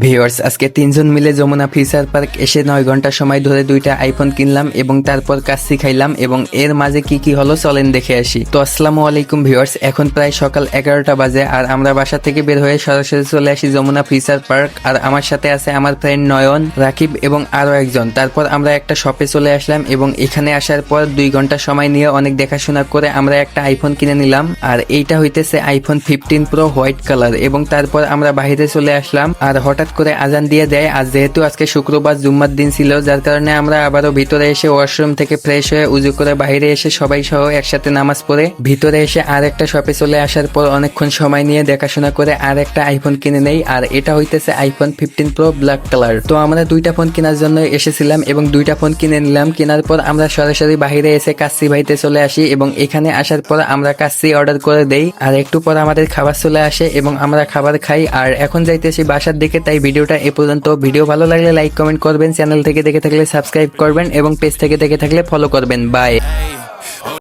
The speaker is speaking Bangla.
ভিউয়ার্স, আজকে তিনজন মিলে যমুনা ফিচার পার্ক এসে 9 ঘন্টা সময় ধরে দুইটা আইফোন কিনলাম এবং তারপর কাচ্চি খাইলাম এবং এর মাঝে কি কি হলো চলেন দেখে আসি। তো আসসালামু আলাইকুম ভিউয়ার্স, এখন প্রায় সকাল 11টা বাজে আর আমরা বাসা থেকে বের হয়ে সরাসরি চলে আসি যমুনা ফিচার পার্ক। আর আমার সাথে আছে আমার ফ্রেন্ড নয়ন, রাকিব এবং আরো একজন। তারপর আমরা একটা শপে চলে আসলাম এবং এখানে আসার পর 2 ঘন্টা সময় নিয়ে অনেক দেখাশোনা করে আমরা একটা আইফোন কিনে নিলাম। আর এইটা হইতেছে আইফোন 15 প্রো হোয়াইট কালার। এবং তারপর আমরা বাইরে চলে আসলাম আর হঠাৎ করে আজান দিয়ে দেয়। আর যেহেতু আজকে শুক্রবার জুম্মার দিন ছিল, যার কারণে আমরা আবারও ভিতরে এসে ওয়াশরুম থেকে ফ্রেশ হয়ে উজু করে বাইরে এসে সবাই সহ একসাথে নামাজ পড়ে ভিতরে এসে আর একটা শপে চলে আসার পর অনেকক্ষণ সময় নিয়ে দেখাশোনা করে আর একটা আইফোন কিনে নেই। আর এটা হইতেছে আইফোন 15 প্রো ব্ল্যাক কালার। তো আমরা দুইটা ফোন কেনার জন্য এসেছিলাম এবং দুইটা ফোন কিনে নিলাম। কেনার পর আমরা সরাসরি বাইরে এসে কাচ্চি ভাইতে চলে আসি এবং এখানে আসার পর আমরা কাচ্চি অর্ডার করে দেই। আর একটু পর আমাদের খাবার চলে আসে এবং আমরা খাবার খাই। আর এখন যাইতেছি বাসার দিকে। তাই ভিডিওটা এ পর্যন্ত। ভিডিও ভালো লাগলে লাইক কমেন্ট করবেন, চ্যানেল থেকে দেখে থাকলে সাবস্ক্রাইব করবেন এবং পেজ থেকে দেখে থাকলে ফলো করবেন। বাই।